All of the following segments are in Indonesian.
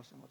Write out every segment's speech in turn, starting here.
kosong.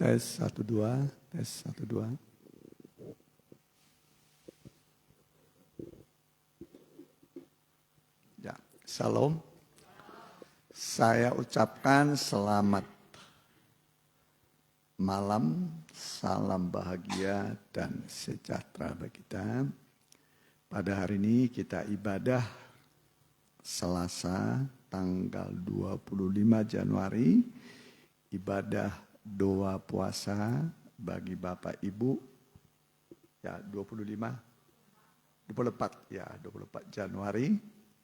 Tes 1 2, tes 1 2. Ya, Shalom. Saya ucapkan selamat malam, salam bahagia dan sejahtera bagi kita. Pada hari ini kita ibadah Selasa tanggal 25 Januari, ibadah doa puasa bagi Bapak Ibu, ya 24 Januari,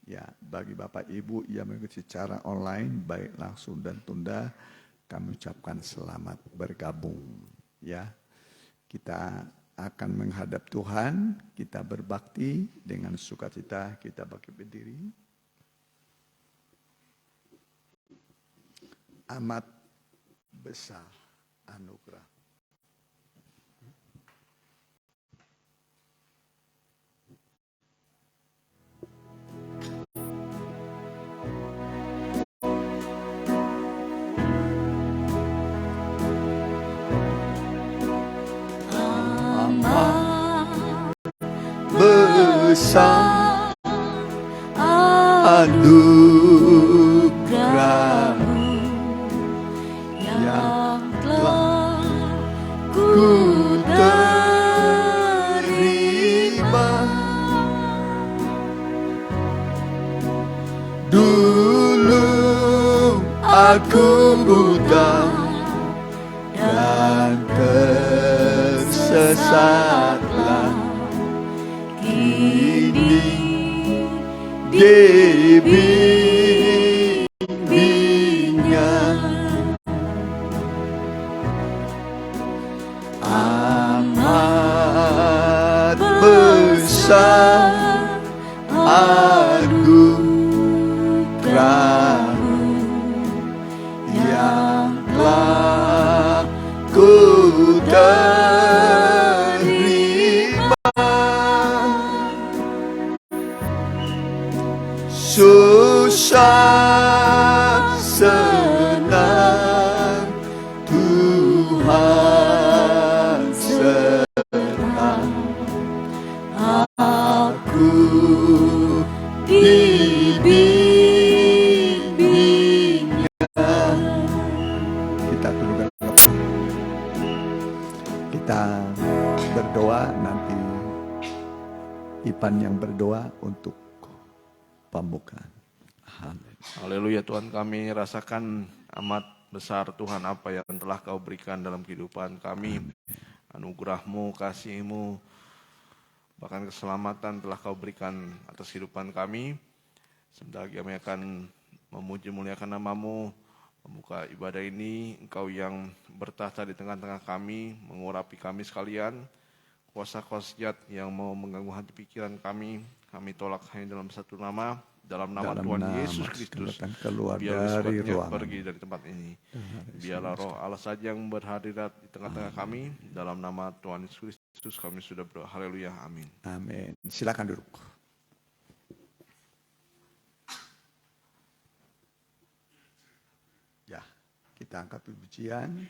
ya bagi Bapak Ibu yang mengikuti secara online, baik langsung dan tunda, kami ucapkan selamat bergabung. Ya, kita akan menghadap Tuhan, kita berbakti dengan sukacita, kita bangkit berdiri. Amat besar anugerah. Amat besar anugerah yang telah ku terima. Dulu aku buta dan tersesatlah, kini dibimbingnya. Amat besar anugerah-Mu yang telah ku terima. Susah senang Tuhan serta aku dibimbingnya. Kita tundukkan, kita berdoa, nanti Ipan yang berdoa untuk pembukaan. Amin. Haleluya. Tuhan, kami rasakan amat besar Tuhan apa yang telah Kau berikan dalam kehidupan kami. Anugerah-Mu, kasih-Mu bahkan keselamatan telah Kau berikan atas kehidupan kami. Sebentar lagi kami akan memuji muliakan nama-Mu, membuka ibadah ini. Engkau yang bertahta di tengah-tengah kami, mengurapi kami sekalian. Kuasa-kuasa jahat yang mau mengganggu hati pikiran kami tolak hanya dalam satu nama, dalam nama Tuhan Yesus Kristus. Biarlah dari ruangan, pergi dari tempat ini. Biarlah Roh Allah saja yang berhadirat di tengah-tengah kami. Dalam nama Tuhan Yesus Kristus kami sudah berdoa. Haleluya, amin. Amin. Silakan duduk. Ya, kita angkat pujian.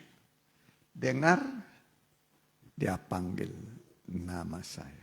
Dengar, Dia panggil nama saya.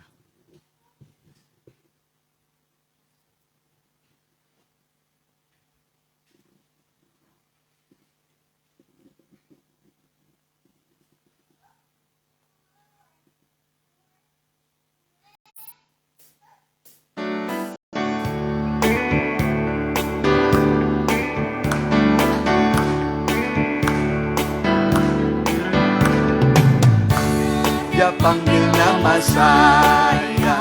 Dia panggil nama saya,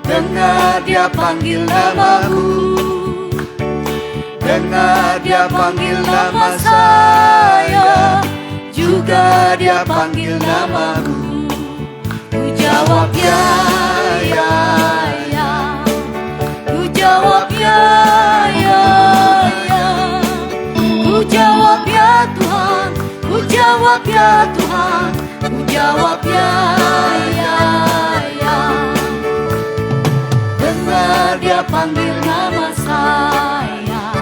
dengar Dia panggil namamu, dengar Dia panggil nama saya, juga Dia panggil namamu. Ku jawab ya, ya, ya, ku jawab ya, ya, ya, ku jawab ya Tuhan, ku jawab ya Tuhan. Ku jawab ya, ya, ya. Dengar Dia panggil nama saya,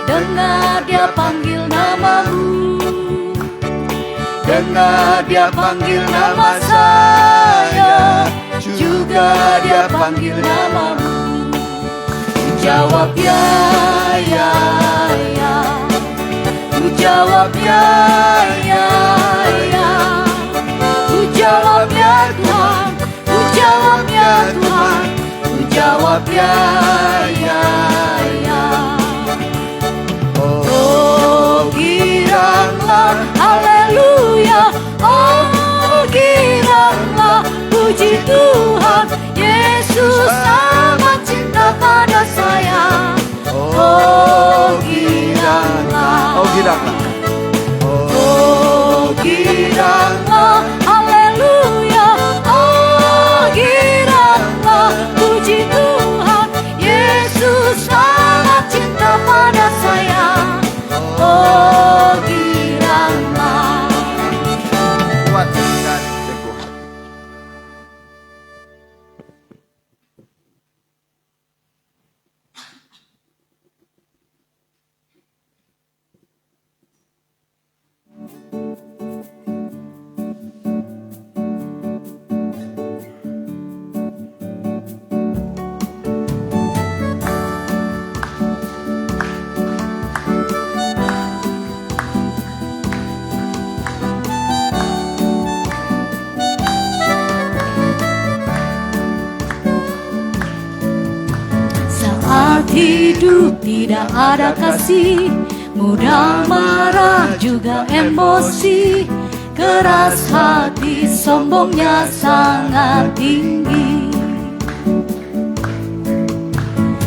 dengar Dia panggil namamu, dengar Dia panggil nama saya, juga Dia panggil namamu. Ku jawab ya, ya, ya. Ku jawab ya, ya, ya. Ku jawab ya Tuhan, ku jawab ya Tuhan, ku jawab ya, ya, ya. Oh giranglah, haleluya, oh giranglah, puji Tuhan, Yesus amat cinta pada saya. Oh giranglah, oh giranglah, oh giranglah, haleluya, oh giranglah, puji Tuhan, Yesus sangat cinta pada saya. Oh giranglah. Kuat dan teguh hati. Hidup tidak ada kasih, mudah marah juga emosi, keras hati sombongnya sangat tinggi.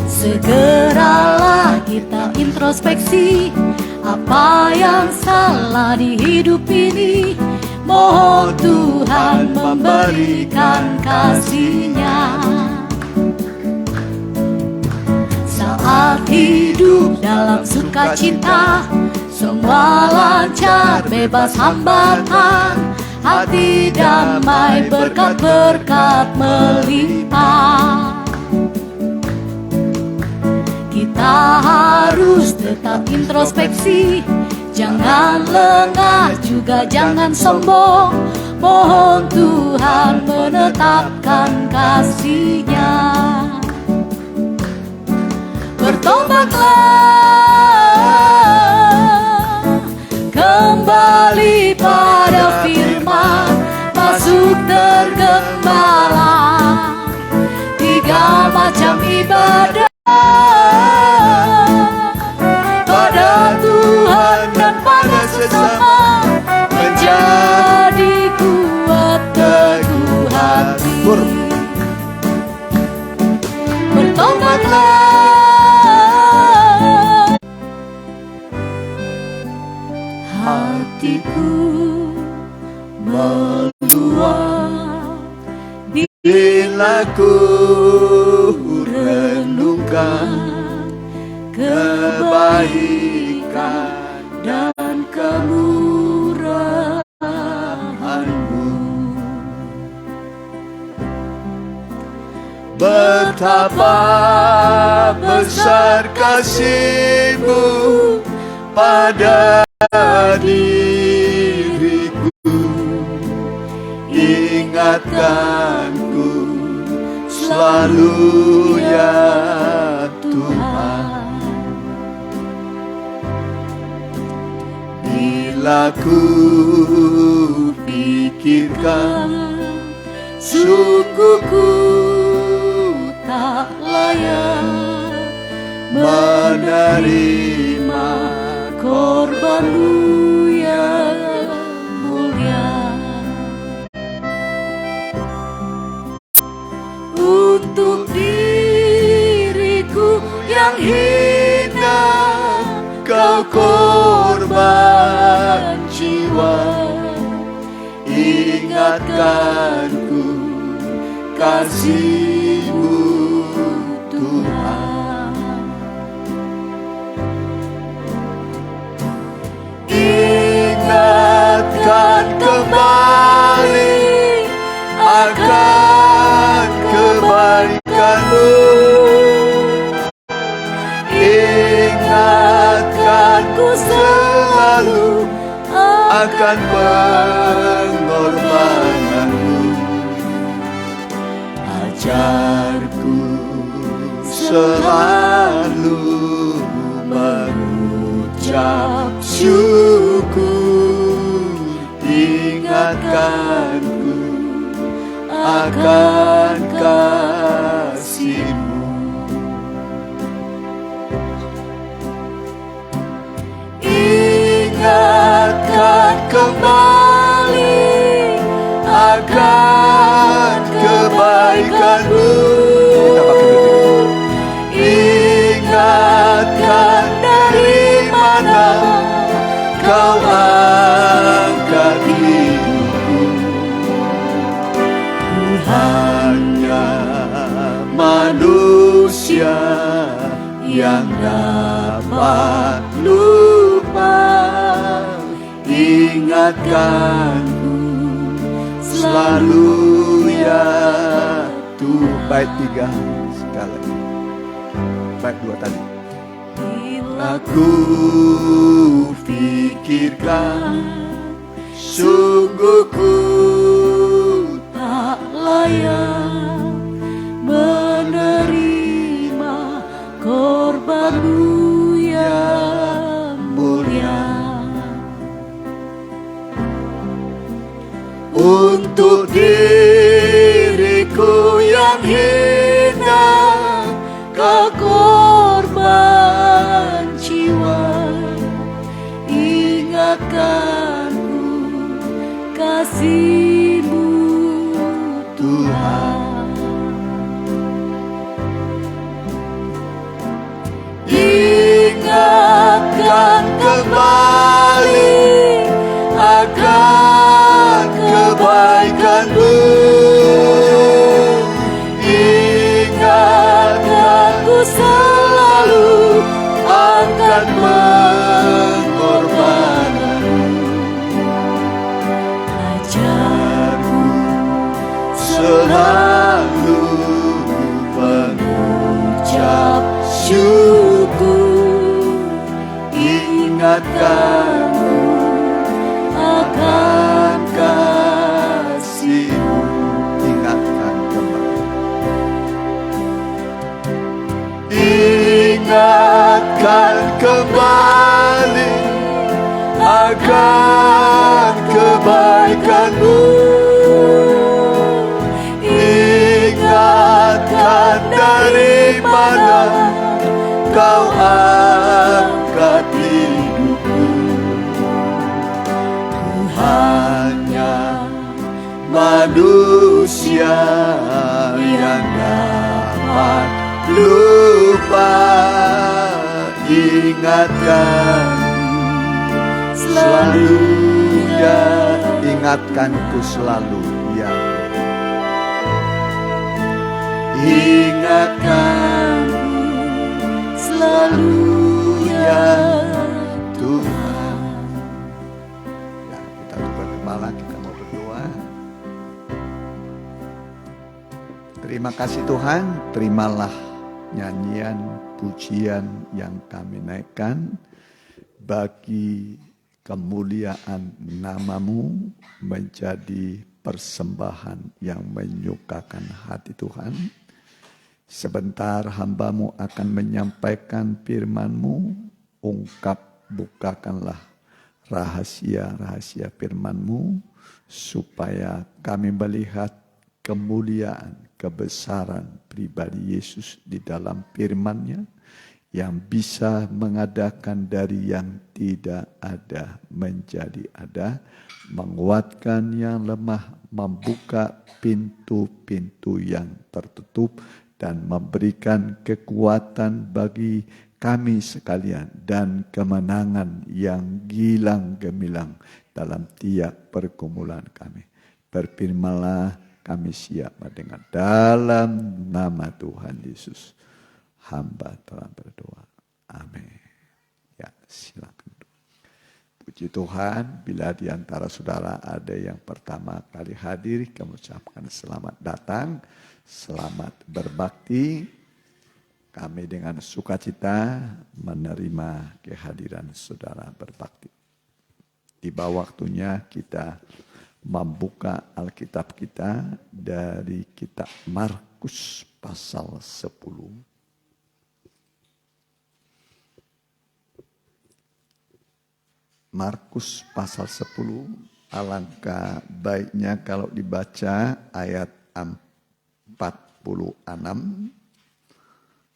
Segeralah kita introspeksi, apa yang salah di hidup ini, mohon Tuhan memberikan kasih-Nya. Saat hidup dalam sukacita, semua lancar bebas hambatan, hati damai berkat-berkat melimpah. Kita harus tetap introspeksi, jangan lengah juga jangan sombong, mohon Tuhan menetapkan kasih-Nya. Bertobatlah kembali pada firman, masuk tergembala. 3 macam ibadah pada Tuhan dan pada sesama, menjadi kuat teguh hati. Biarlah ku renungkan kebaikan dan kemurahan-Mu. Betapa besar kasih-Mu pada diriku. Ingatkanku selalu ya Tuhan. Bila ku pikirkan sungguh ku tak layak menerima korban-Mu yang mulia. Untuk diriku yang hina, Kau korban jiwa. Ingatkanku kasih-Mu Tuhan. Ingatkan kembali akan kebaikan-Mu. Ingatkanku selalu akan pengorbanan-Mu. Ajarku selalu mengucap syukur. Ingatkanku akan kasih-Mu. Ingatkan kembali akan kebaikan-Mu. Ingatkan dari mana Kau angkat hidupku. Ku hanya manusia yang dapat lupa. Ingatkanku selalu ya Tuhan. Bait 3 sekali lagi. Bait 2 tadi. Bila ku pikirkan sungguh ku tak layak menerima korban-Mu yang mulia. Untuk diriku yang hina, Kau korban jiwa. Ingatkanku kasih-Mu Tuhan. Ingatkan kembali akan kebaikan-Mu. Ingatkanku selalu akan pengorbanan-Mu. Ajarku selalu mengucap syukur. Ingatkanku akan kasih-Mu. Ingatkan kembali. Ingatkan kembali akan kebaikan-Mu. Ingatkan dari mana Kau angkat hidupku. Ku hanya manusia yang dapat lupa. Ingatkan selalu ya. Ingatkanku selalu ya. ingatkan selalu ya Tuhan. Ya, kita tundukkan kepala, kita mau berdoa. Terima kasih Tuhan, terimalah nyanyian pujian yang kami naikkan bagi kemuliaan nama-Mu, menjadi persembahan yang menyukakan hati Tuhan. Sebentar hamba-Mu akan menyampaikan firman-Mu, bukakanlah rahasia-rahasia firman-Mu, supaya kami melihat kemuliaan, kebesaran pribadi Yesus di dalam firman-Nya, yang bisa mengadakan dari yang tidak ada menjadi ada, menguatkan yang lemah, membuka pintu-pintu yang tertutup, dan memberikan kekuatan bagi kami sekalian dan kemenangan yang gilang gemilang dalam tiap pergumulan kami. Berfirmanlah, kami siap mendengar dalam nama Tuhan Yesus. Hamba telah berdoa. Amin. Ya, silakan. Puji Tuhan, bila di antara saudara ada yang pertama kali hadir, kami ucapkan selamat datang, selamat berbakti. Kami dengan sukacita menerima kehadiran saudara berbakti. Tiba waktunya kita membuka Alkitab kita dari kitab Markus pasal 10. Markus pasal 10, alangkah baiknya kalau dibaca ayat 46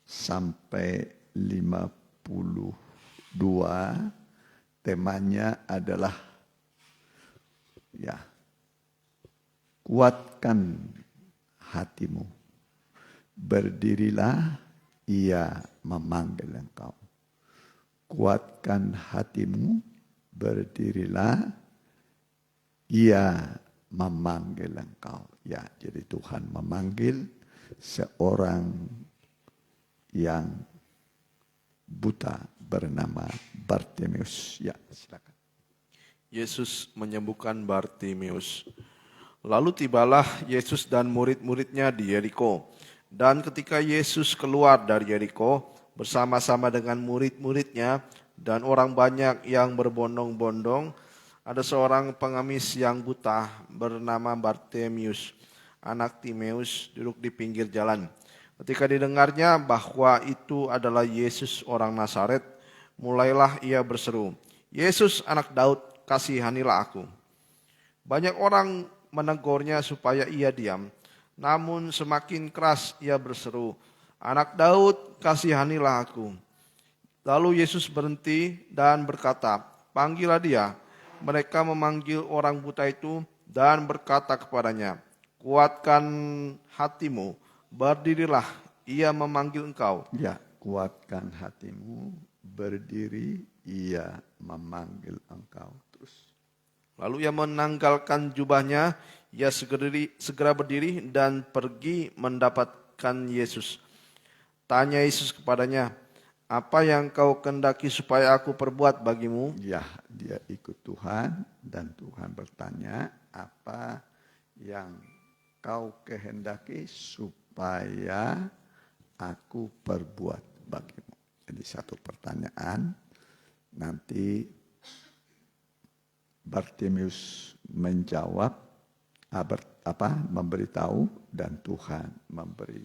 sampai 52. Temanya adalah kuatkan hatimu, berdirilah, ia memanggil engkau. Kuatkan hatimu, berdirilah, ia memanggil engkau. Ya, jadi Tuhan memanggil seorang yang buta bernama Bartimeus. Ya, silakan. Yesus menyembuhkan Bartimeus. Lalu tibalah Yesus dan murid-muridnya di Yeriko. Dan ketika Yesus keluar dari Yeriko bersama-sama dengan murid-muridnya dan orang banyak yang berbondong-bondong, ada seorang pengemis yang buta bernama Bartimeus, anak Timeus, duduk di pinggir jalan. Ketika didengarnya bahwa itu adalah Yesus orang Nazaret, mulailah ia berseru, "Yesus anak Daud, kasihanilah aku." Banyak orang menegurnya supaya ia diam, namun semakin keras ia berseru, "Anak Daud, kasihanilah aku." Lalu Yesus berhenti dan berkata, "Panggillah dia." Mereka memanggil orang buta itu dan berkata kepadanya, "Kuatkan hatimu, berdirilah, ia memanggil engkau." Ya, kuatkan hatimu, berdiri, ia memanggil engkau. Terus. Lalu ia menanggalkan jubahnya, ia segera berdiri dan pergi mendapatkan Yesus. Tanya Yesus kepadanya, "Apa yang kau kehendaki supaya aku perbuat bagimu?" Ya, dia ikut Tuhan dan Tuhan bertanya, apa yang kau kehendaki supaya aku perbuat bagimu. Jadi satu pertanyaan, nanti Bartimeus menjawab, memberitahu, dan Tuhan memberi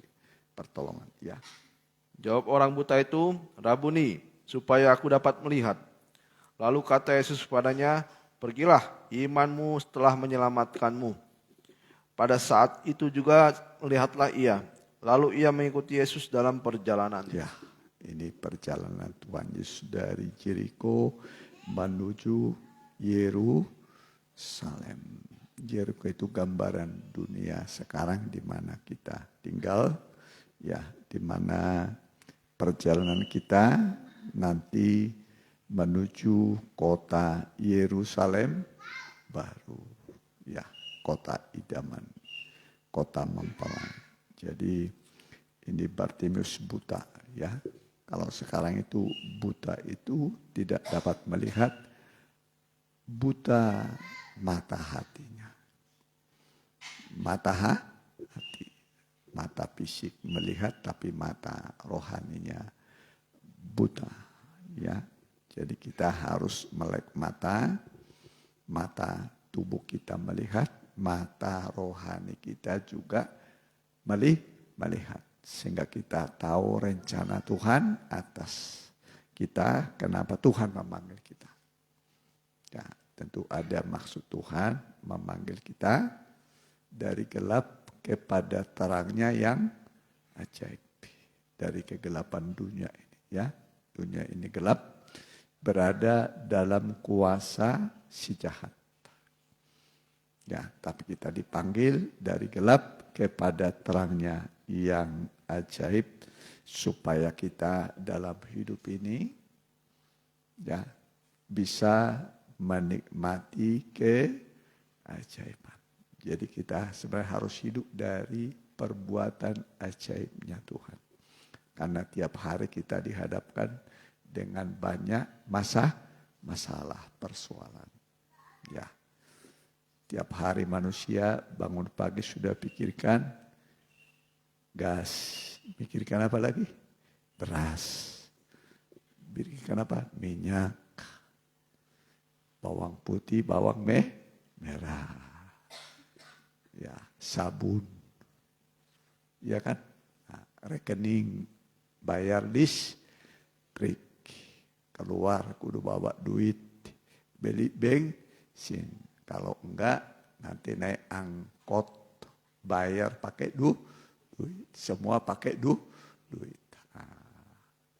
pertolongan. Ya. Jawab orang buta itu, "Rabuni, supaya aku dapat melihat." Lalu kata Yesus kepadanya, "Pergilah, imanmu telah menyelamatkanmu." Pada saat itu juga melihatlah ia. Lalu ia mengikuti Yesus dalam perjalanan. Ya, ini perjalanan Tuhan Yesus dari Jericho menuju Yerusalem. Jericho itu gambaran dunia sekarang di mana kita tinggal, ya, di mana perjalanan kita nanti menuju kota Yerusalem baru, ya, kota idaman, kota mempelai. Jadi Ini Bartimeus buta, ya. Kalau sekarang itu buta itu tidak dapat melihat, buta mata hatinya. Mata hati, mata fisik melihat tapi mata rohaninya buta, ya. Jadi kita harus melek mata tubuh kita melihat, mata rohani kita juga melihat. Sehingga kita tahu rencana Tuhan atas kita, kenapa Tuhan memanggil kita. Ya, tentu ada maksud Tuhan memanggil kita dari gelap kepada terangnya yang ajaib. Dari kegelapan dunia ini, ya. Dunia ini gelap, berada dalam kuasa si jahat. Ya, tapi kita dipanggil dari gelap kepada terangnya yang ajaib, supaya kita dalam hidup ini ya bisa menikmati keajaiban. Jadi kita sebenarnya harus hidup dari perbuatan ajaibnya Tuhan. Karena tiap hari kita dihadapkan dengan banyak masalah, persoalan. Ya. Tiap hari manusia bangun pagi sudah pikirkan gas, pikirkan apa lagi? Beras. Pikirkan apa? Minyak. Bawang putih, bawang merah. Ya, sabun. Ya kan? Nah, rekening, bayar listrik. Keluar kudu bawa duit, beli bensin. Kalau enggak nanti naik angkot, bayar pakai duit. Semua pakai duit.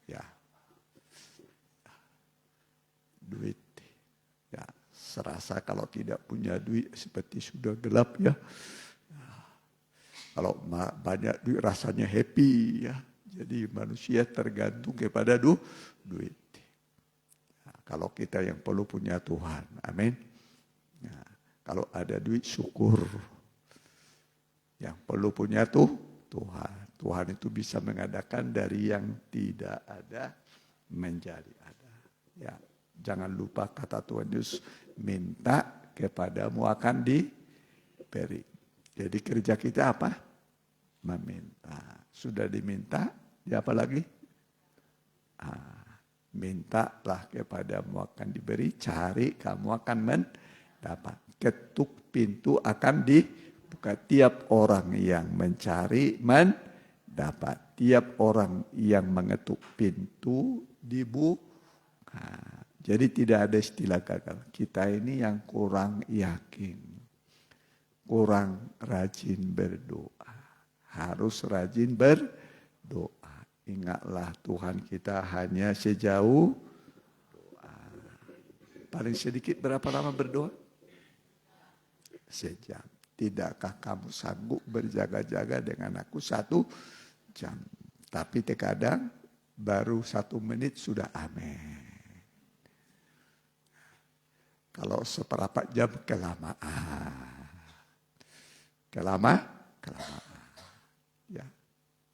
Ya. Duit. Ya, serasa kalau tidak punya duit seperti sudah gelap ya. Kalau banyak duit rasanya happy ya. Jadi manusia tergantung kepada duit. Kalau kita yang perlu punya Tuhan. Amin. Nah, kalau ada duit syukur. Yang perlu punya Tuhan. Tuhan itu bisa mengadakan dari yang tidak ada menjadi ada. Ya, jangan lupa kata Tuhan Yesus, minta kepadamu akan diberi. Jadi kerja kita apa? Meminta. Sudah diminta, ya apa lagi? Mintalah kepadamu akan diberi, cari kamu akan mendapat. Ketuk pintu akan dibuka. Tiap orang yang mencari mendapat. Tiap orang yang mengetuk pintu dibuka. Jadi tidak ada istilah gagal. Kita ini yang kurang yakin. Kurang rajin berdoa. Harus rajin berdoa. Ingatlah Tuhan kita hanya sejauh doa. Paling sedikit berapa lama berdoa? Sejam. Tidakkah kamu sanggup berjaga-jaga dengan aku 1 jam? Tapi terkadang baru 1 menit sudah amin. Kalau seperempat jam kelamaan. Kelamaan. Ya.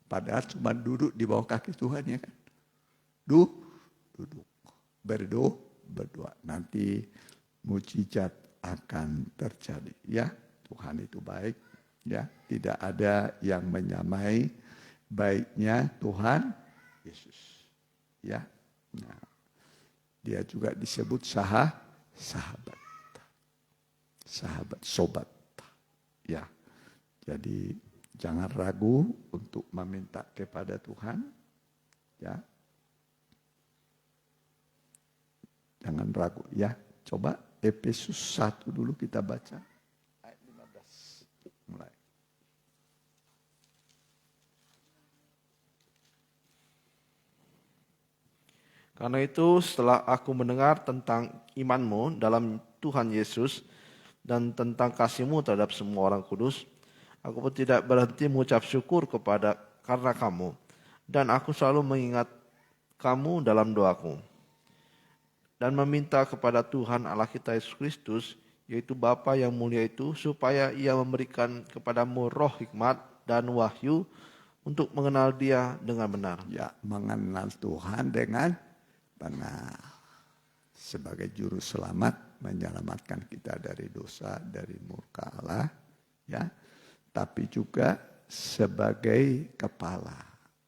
Padahal cuma duduk di bawah kaki Tuhan ya kan. Duduk. Berdoa. Nanti mujizat akan terjadi. Ya, Tuhan itu baik. Ya, tidak ada yang menyamai baiknya Tuhan Yesus. Ya. Nah, dia juga disebut sahabat. Sobat. Ya. Jadi jangan ragu untuk meminta kepada Tuhan. Ya. Jangan ragu ya. Coba Efesus 1 dulu kita baca. Ayat 15. Mulai. Karena itu setelah aku mendengar tentang imanmu dalam Tuhan Yesus dan tentang kasihmu terhadap semua orang kudus, aku pun tidak berhenti mengucap syukur karena kamu. Dan aku selalu mengingat kamu dalam doaku. Dan meminta kepada Tuhan Allah kita Yesus Kristus, yaitu Bapa yang mulia itu, supaya ia memberikan kepadamu roh hikmat dan wahyu untuk mengenal Dia dengan benar. Ya, mengenal Tuhan dengan benar. Sebagai juru selamat, menyelamatkan kita dari dosa, dari murka Allah. Ya, tapi juga sebagai kepala,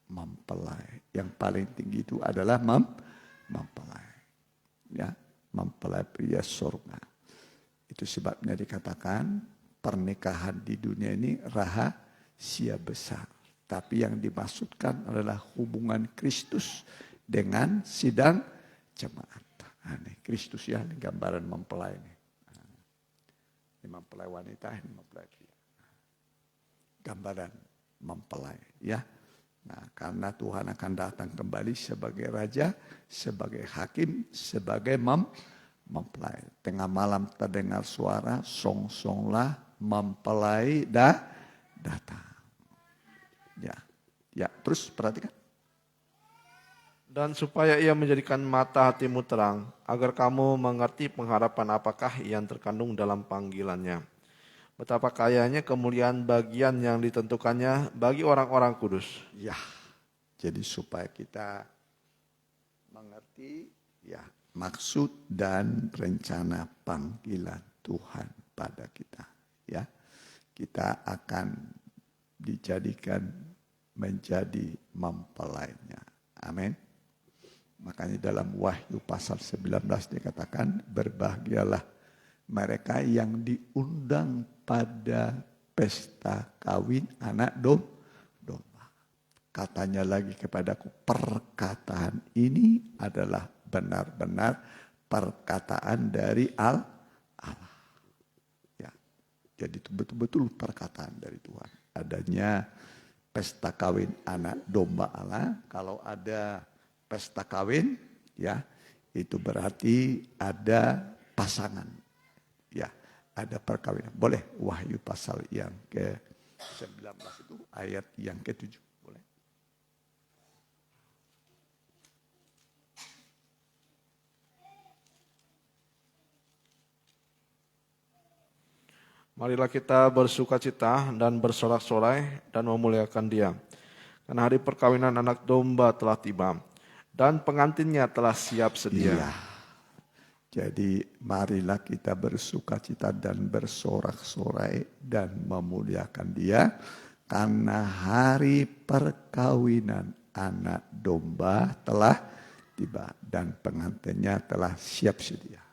mempelai. Yang paling tinggi itu adalah mempelai. Ya, mempelai pria surga. Itu sebabnya dikatakan pernikahan di dunia ini rahasia besar. Tapi yang dimaksudkan adalah hubungan Kristus dengan sidang jemaat. Ini Kristus ya, ini gambaran mempelai ini. Ini mempelai wanita, ini mempelai pria. Gambaran mempelai ya. Nah, karena Tuhan akan datang kembali sebagai raja, sebagai hakim, sebagai mempelai. Tengah malam terdengar suara, song-songlah mempelai datang. Ya, terus perhatikan. Dan supaya Ia menjadikan mata hatimu terang, agar kamu mengerti pengharapan apakah yang terkandung dalam panggilannya. Betapa kayanya kemuliaan bagian yang ditentukannya bagi orang-orang kudus. Ya, jadi supaya kita mengerti ya maksud dan rencana panggilan Tuhan pada kita. Ya, kita akan dijadikan menjadi mempelainya. Amin. Makanya dalam Wahyu pasal 19 dikatakan, berbahagialah mereka yang diundang pada pesta kawin anak domba. Katanya lagi kepadaku, perkataan ini adalah benar-benar perkataan dari Allah. Ya, jadi itu betul-betul perkataan dari Tuhan. Adanya pesta kawin anak domba Allah. Kalau ada pesta kawin, ya itu berarti ada pasangan, ya ada perkawinan. Boleh Wahyu pasal yang ke-19 itu ayat yang ke-7, boleh. Marilah kita bersukacita dan bersorak-sorai dan memuliakan Dia. Karena hari perkawinan anak domba telah tiba dan pengantinnya telah siap sedia. Iya. Jadi marilah kita bersukacita dan bersorak-sorai dan memuliakan Dia. Karena hari perkawinan anak domba telah tiba dan pengantinnya telah siap sedia.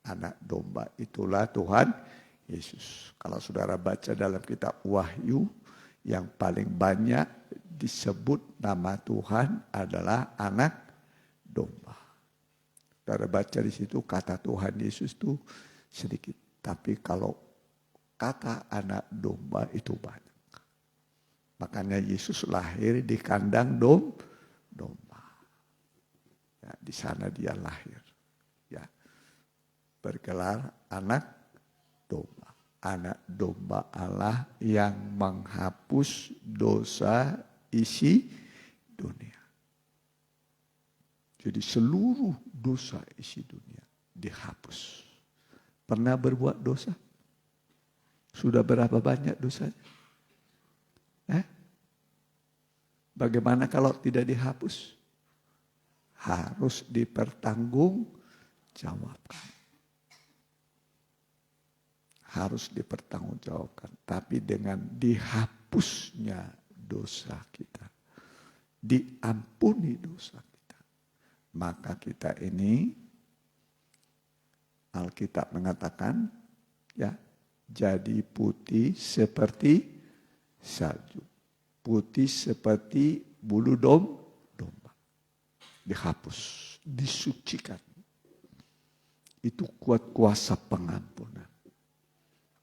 Anak domba itulah Tuhan Yesus. Kalau saudara baca dalam kitab Wahyu, yang paling banyak disebut nama Tuhan adalah anak domba. Saudara baca di situ kata Tuhan Yesus itu sedikit. Tapi kalau kata anak domba itu banyak. Makanya Yesus lahir di kandang domba. Ya, di sana dia lahir. Ya, bergelar anak domba. Anak domba Allah yang menghapus dosa isi dunia. Jadi seluruh dosa isi dunia dihapus. Pernah berbuat dosa? Sudah berapa banyak dosanya? Bagaimana kalau tidak dihapus? Harus dipertanggungjawabkan. Harus dipertanggungjawabkan. Tapi dengan dihapusnya dosa kita, diampuni dosa kita, maka kita ini Alkitab mengatakan ya jadi putih seperti salju, putih seperti bulu domba, dihapus, disucikan. Itu kuat kuasa pengampunan.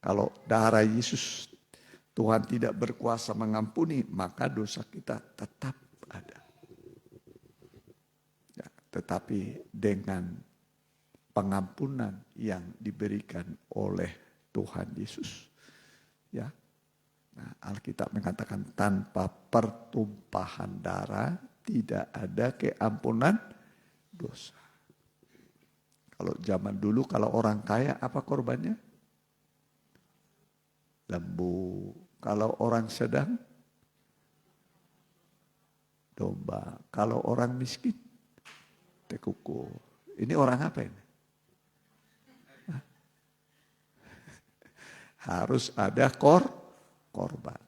Kalau darah Yesus Tuhan tidak berkuasa mengampuni, maka dosa kita tetap ada. Ya, tetapi dengan pengampunan yang diberikan oleh Tuhan Yesus, ya, nah, Alkitab mengatakan tanpa pertumpahan darah tidak ada keampunan dosa. Kalau zaman dulu kalau orang kaya apa korbannya? Lembu. Kalau orang sedang domba. Kalau orang miskin, tekuku. Ini orang apa ini? Harus ada korban.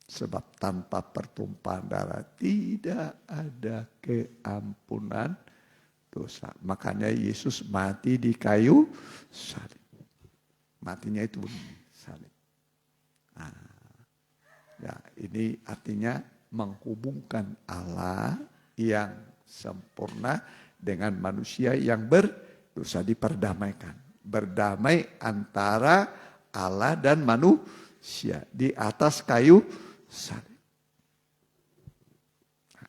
Sebab tanpa pertumpahan darah tidak ada keampunan dosa. Makanya Yesus mati di kayu salib. Matinya itu salib. Nah, ya, ini artinya menghubungkan Allah yang sempurna dengan manusia yang berdosa, diperdamaikan. Berdamai antara Allah dan manusia di atas kayu salib.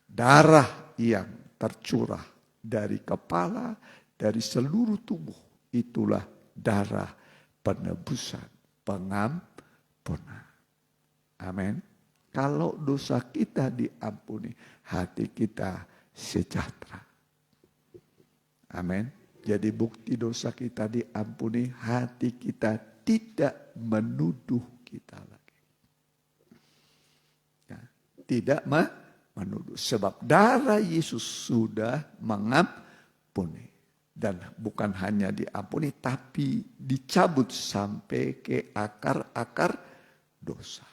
Darah yang tercurah dari kepala, dari seluruh tubuh, itulah darah penebusan, pengampunan. Amin. Kalau dosa kita diampuni, hati kita sejahtera. Amin. Jadi bukti dosa kita diampuni, hati kita tidak menuduh kita lagi. Ya, tidak menuduh. Sebab darah Yesus sudah mengampuni. Dan bukan hanya diampuni, tapi dicabut sampai ke akar-akar dosa.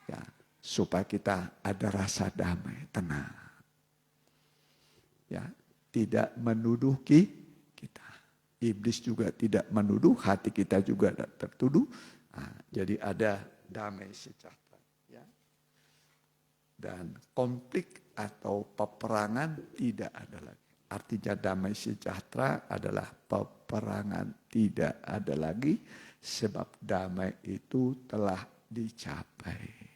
Ya, supaya kita ada rasa damai, tenang. Ya, tidak menuduh kita. Iblis juga tidak menuduh, hati kita juga tidak tertuduh. Nah, jadi ada damai sejahtera. Ya. Dan konflik atau peperangan tidak ada lagi. Artinya damai sejahtera adalah peperangan tidak ada lagi. Sebab damai itu telah dicapai.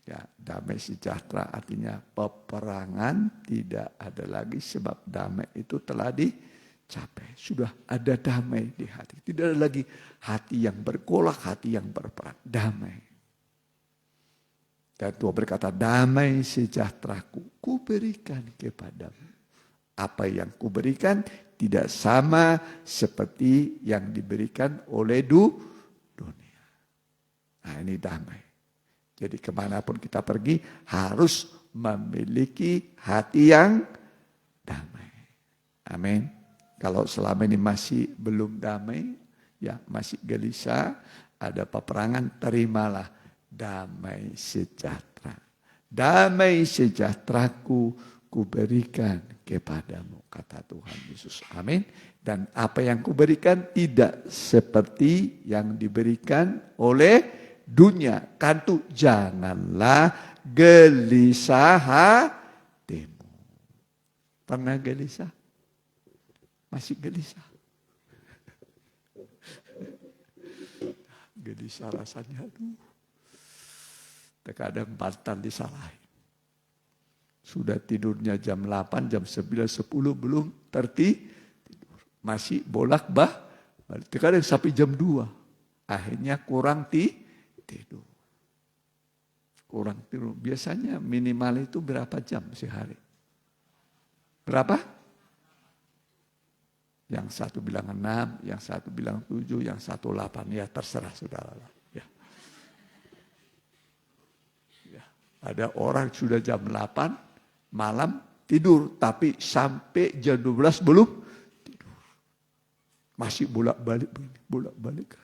Ya, damai sejahtera artinya peperangan tidak ada lagi. Sebab damai itu telah dicapai. Sudah ada damai di hati. Tidak ada lagi hati yang bergolak, hati yang berperang. Damai. Dan Tuhan berkata, damai sejahteraku kuberikan kepadamu. Apa yang kuberikan tidak sama seperti yang diberikan oleh dunia. Nah, ini damai. Jadi kemanapun kita pergi harus memiliki hati yang damai. Amin. Kalau selama ini masih belum damai, ya masih gelisah, ada peperangan, terimalah damai sejahtera. Damai sejahteraku kuberikan kepadamu, kata Tuhan Yesus. Amin. Dan apa yang kuberikan tidak seperti yang diberikan oleh dunia. Kantu janganlah gelisah hatimu. Pernah gelisah? Masih gelisah? Gelisah rasanya, aduh. Terkadang bantal disalahin. Sudah tidurnya jam 8, jam 9, 10 belum tidur. Masih bolak-balik. Terkadang sampai jam 2. Akhirnya kurang tidur. Kurang tidur. Biasanya minimal itu berapa jam sehari? Berapa? Yang satu bilang 6, yang satu bilang 7, yang satu 8. Ya terserah saudara. Ya. Ya. Ada orang sudah jam 8 malam tidur, tapi sampai jam 12 belum tidur. Masih bolak-balik begini, bolak-balik.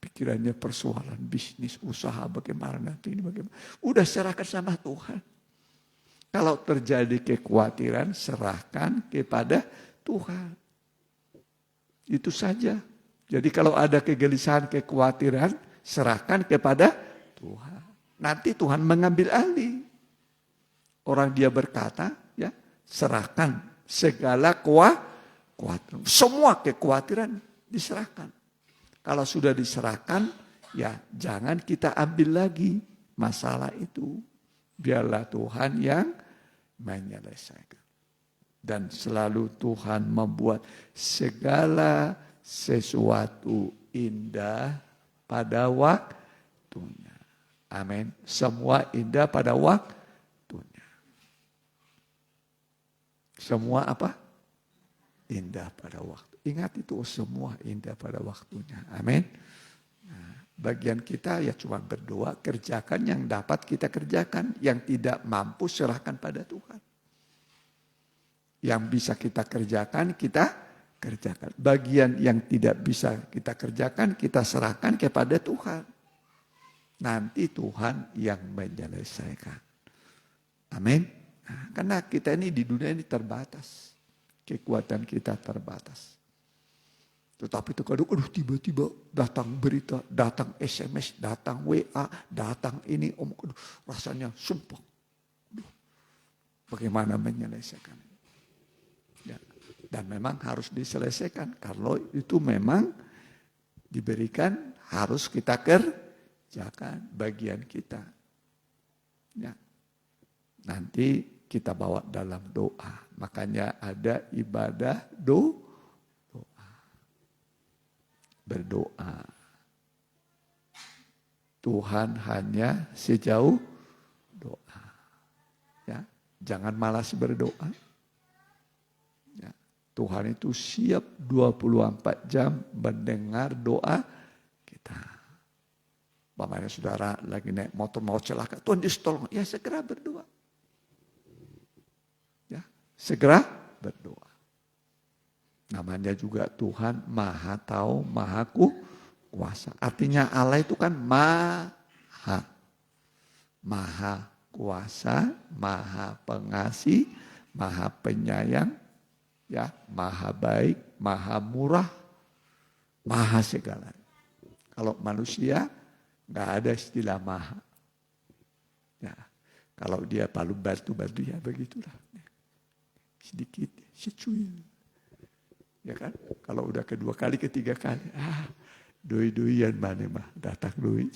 Pikirannya persoalan bisnis, usaha, bagaimana nanti ini, bagaimana. Udah serahkan sama Tuhan. Kalau terjadi kekhawatiran, serahkan kepada Tuhan. Itu saja. Jadi kalau ada kegelisahan, kekhawatiran, serahkan kepada Tuhan. Nanti Tuhan mengambil alih. Orang dia berkata, ya, serahkan segala kekhawatiran. Semua kekhawatiran diserahkan. Kalau sudah diserahkan, ya jangan kita ambil lagi masalah itu. Biarlah Tuhan yang menyelesaikan. Dan selalu Tuhan membuat segala sesuatu indah pada waktunya. Amin. Semua indah pada waktunya. Semua apa? Indah pada waktu. Ingat itu, semua indah pada waktunya. Amin. Nah, Bagian kita ya cuma berdoa, kerjakan yang dapat kita kerjakan. Yang tidak mampu serahkan pada Tuhan. Yang bisa kita kerjakan, kita kerjakan. Bagian yang tidak bisa kita kerjakan, kita serahkan kepada Tuhan. Nanti Tuhan yang menyelesaikan. Amin. Nah, karena kita ini di dunia ini terbatas. Kekuatan kita terbatas. Tetapi terkadang tiba-tiba datang berita, datang SMS, datang WA, datang ini. Rasanya sumpah. Bagaimana menyelesaikan? Ya. Dan memang harus diselesaikan. Kalau itu memang diberikan harus kita kerjakan bagian kita. Ya. Nanti kita bawa dalam doa. Makanya ada ibadah doa. Berdoa. Tuhan hanya sejauh doa. Ya, jangan malas berdoa. Ya, Tuhan itu siap 24 jam mendengar doa kita. Bapaknya saudara lagi naik motor mau celaka, Tuhan Yesus tolong. Ya segera berdoa. Ya, segera berdoa. Namanya juga Tuhan Maha Tahu, Maha Kuasa. Artinya Allah itu kan Maha. Maha Kuasa, Maha Pengasih, Maha Penyayang, ya, Maha Baik, Maha Murah, Maha segala. Kalau manusia nggak ada istilah Maha. Ya, kalau dia palu batu-batu ya begitulah. Sedikit, secuil. Ya kan? Kalau udah kedua kali, ketiga kali. Doi-doian mana mah. Datang doi.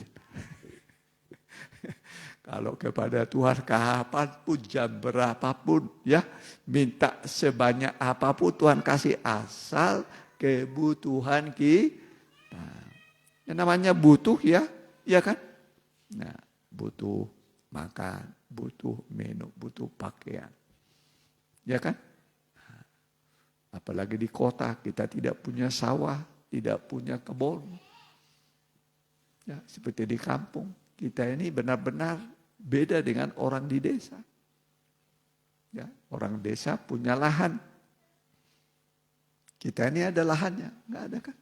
Kalau kepada Tuhan kapanpun, jam berapapun. Ya, minta sebanyak apapun Tuhan kasih. Asal kebutuhan kita. Yang namanya butuh ya. Ya kan? Nah, butuh makan, butuh minum, butuh pakaian. Ya kan? Apalagi di kota kita tidak punya sawah, tidak punya kebun. Ya, seperti di kampung. Kita ini benar-benar beda dengan orang di desa. Ya, orang desa punya lahan. Kita ini ada lahannya, nggak ada kan?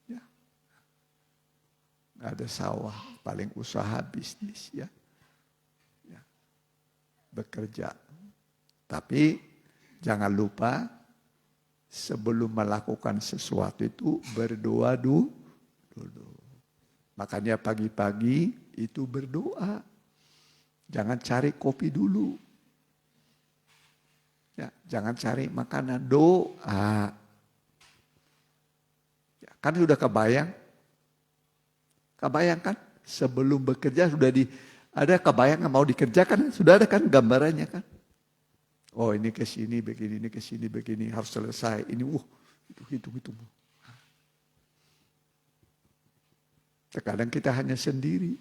Ya. Nggak ada sawah, paling usaha bisnis ya. Ya. Bekerja. Tapi jangan lupa sebelum melakukan sesuatu itu berdoa dulu. Makanya pagi-pagi itu berdoa. Jangan cari kopi dulu. Ya, jangan cari makanan, doa. Ya, kan sudah kebayang? Kebayang kan? Sebelum bekerja sudah ada kebayang yang mau dikerjakan, sudah ada kan gambarannya kan? Oh ini ke sini begini, ini ke sini begini, harus selesai. Ini hitung. Terkadang kita hanya sendiri.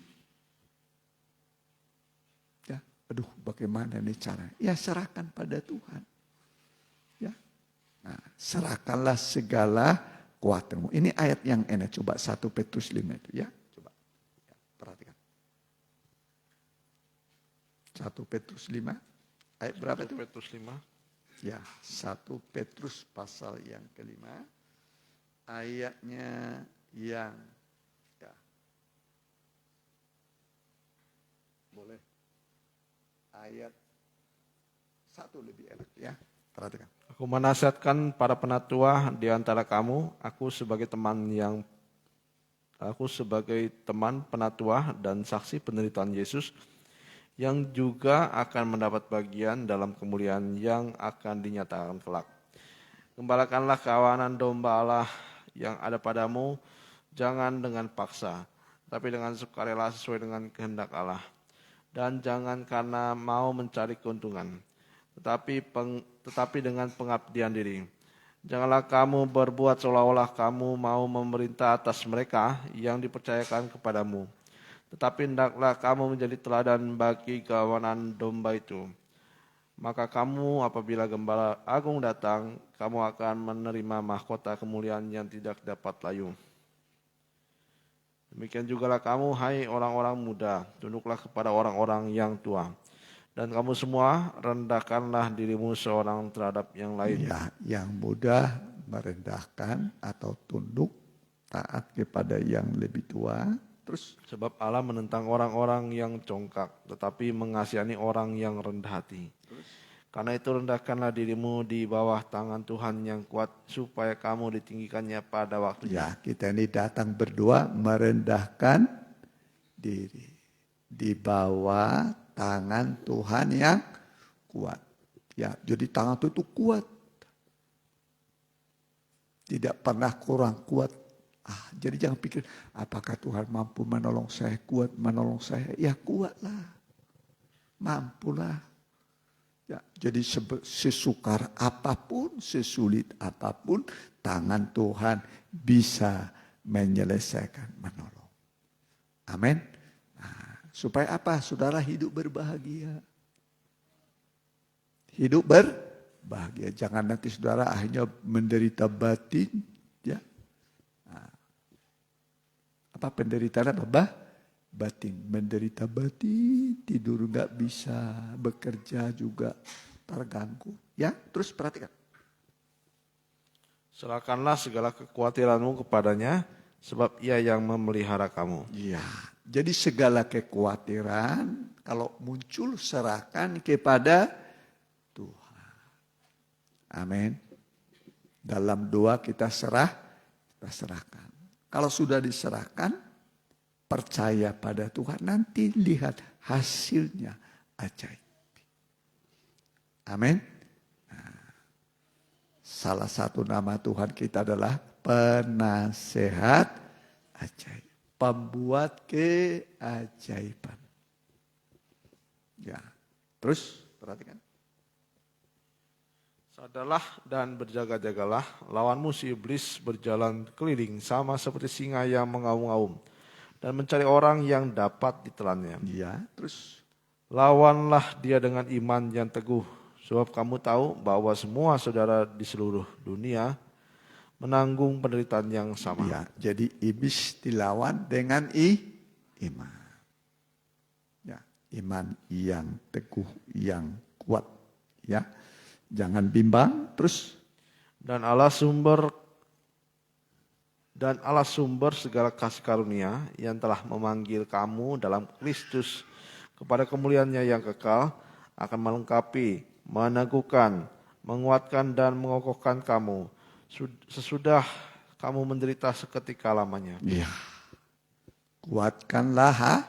Ya, aduh bagaimana nih cara? Ya serahkan pada Tuhan. Ya. Nah, serahkanlah segala kuatanmu. Ini ayat yang enak, coba 1 Petrus 5 itu ya. Coba. Ya, perhatikan. 1 Petrus 5. Ayat berapa itu? 1 Petrus 5. Ya, 1 Petrus pasal yang kelima. Ayatnya yang ya. Boleh. Ayat 1 lebih enak ya. Perhatikan. Aku menasihatkan para penatua di antara kamu, aku sebagai teman penatua dan saksi penderitaan Yesus, yang juga akan mendapat bagian dalam kemuliaan yang akan dinyatakan kelak. Gembalakanlah kawanan domba Allah yang ada padamu, jangan dengan paksa, tapi dengan sukarela sesuai dengan kehendak Allah. Dan jangan karena mau mencari keuntungan, tetapi dengan pengabdian diri. Janganlah kamu berbuat seolah-olah kamu mau memerintah atas mereka yang dipercayakan kepadamu. Tetapi hendaklah kamu menjadi teladan bagi kawanan domba itu. Maka kamu apabila gembala agung datang, kamu akan menerima mahkota kemuliaan yang tidak dapat layu. Demikian jugalah kamu, hai orang-orang muda, tunduklah kepada orang-orang yang tua. Dan kamu semua, rendahkanlah dirimu seorang terhadap yang lain. Ya, yang mudah merendahkan atau tunduk, taat kepada yang lebih tua. Terus, Sebab Allah menentang orang-orang yang congkak, tetapi mengasihani orang yang rendah hati. Karena itu rendahkanlah dirimu di bawah tangan Tuhan yang kuat, supaya kamu ditinggikannya pada waktunya. ya kita ini datang berdua merendahkan diri di bawah tangan Tuhan yang kuat. Ya, jadi tangan itu kuat. Tidak pernah kurang kuat. Jadi jangan pikir apakah Tuhan mampu menolong saya, kuat menolong saya. Ya kuatlah. Mampulah. Ya, jadi sesukar apapun, sesulit apapun, tangan Tuhan bisa menyelesaikan, menolong. Amin. Supaya apa? Saudara hidup berbahagia. Hidup berbahagia. Jangan nanti saudara akhirnya menderita batin. Ya. Apa penderitaan apa? Batin. Menderita batin, tidur nggak bisa, bekerja juga terganggu. Ya, terus perhatikan. Serahkanlah segala kekhawatiranmu kepadanya, sebab ia yang memelihara kamu. Ya, jadi segala kekhawatiran kalau muncul serahkan kepada Tuhan. Amin. Dalam doa kita serahkan. Kalau sudah diserahkan, percaya pada Tuhan, nanti lihat hasilnya ajaib. Amin. Salah satu nama Tuhan kita adalah penasehat ajaib. Pembuat keajaiban. Ya, terus perhatikan. Sadarlah dan berjaga-jagalah, lawanmu si iblis berjalan keliling sama seperti singa yang mengaum-ngaum dan mencari orang yang dapat ditelannya. Ya, terus. Lawanlah dia dengan iman yang teguh, sebab kamu tahu bahwa semua saudara di seluruh dunia menanggung penderitaan yang sama. Ya, jadi iblis dilawan dengan iman. Ya, iman yang teguh, yang kuat. Ya, jangan bimbang. Terus. Dan Allah sumber segala kasih karunia yang telah memanggil kamu dalam Kristus kepada kemuliaannya yang kekal, akan melengkapi, meneguhkan, menguatkan dan mengokohkan kamu sesudah kamu menderita seketika lamanya. Ya, kuatkanlah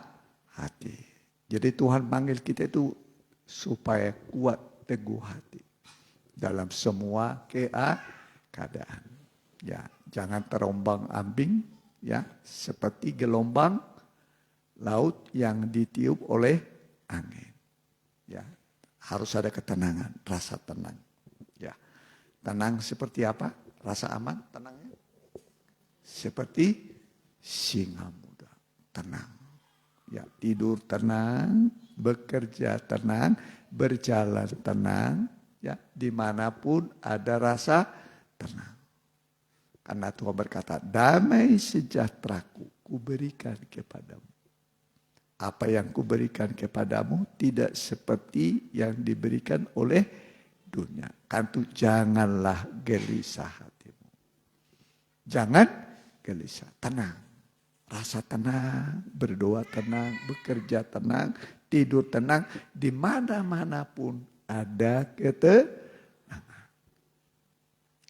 hati. Jadi Tuhan panggil kita itu supaya kuat, teguh hati dalam semua keadaan. Ya, jangan terombang-ambing, ya, seperti gelombang laut yang ditiup oleh angin. Ya, harus ada ketenangan, rasa tenang. Ya, tenang seperti apa? Rasa aman, tenangnya seperti singa muda, tenang. Ya, tidur tenang, bekerja tenang, berjalan tenang. Ya, dimanapun ada rasa tenang. Karena Tuhan berkata, damai sejahteraku kuberikan kepadamu. Apa yang kuberikan kepadamu tidak seperti yang diberikan oleh dunia. Karena itu janganlah gelisah hatimu. Jangan gelisah, tenang. Rasa tenang, berdoa tenang, bekerja tenang, tidur tenang. Di mana-mana pun ada ketenangan.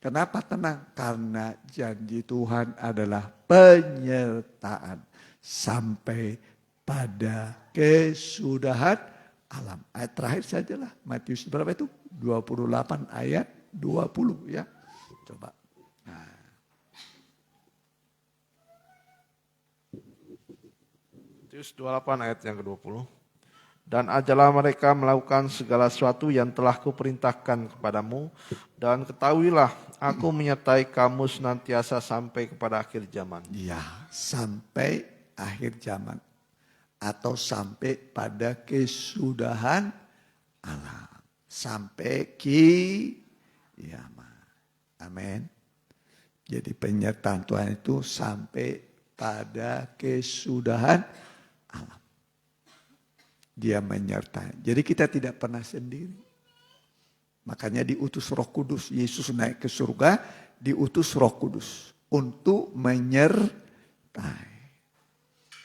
Kenapa tenang? Karena janji Tuhan adalah penyertaan sampai pada kesudahan alam. Ayat terakhir sajalah. Matius berapa itu? 28 ayat 20 ya. Coba. Matius 28 ayat yang ke-20. Dan ajalah mereka melakukan segala sesuatu yang telah kuperintahkan kepadamu. Dan ketahuilah, aku menyertai kamu senantiasa sampai kepada akhir zaman. Ya, sampai akhir zaman. Atau sampai pada kesudahan alam. Sampai kiamat. Amin. Jadi penyertaan Tuhan itu sampai pada kesudahan alam. Dia menyertai. Jadi kita tidak pernah sendiri. Makanya diutus Roh Kudus. Yesus naik ke surga, diutus Roh Kudus untuk menyertai.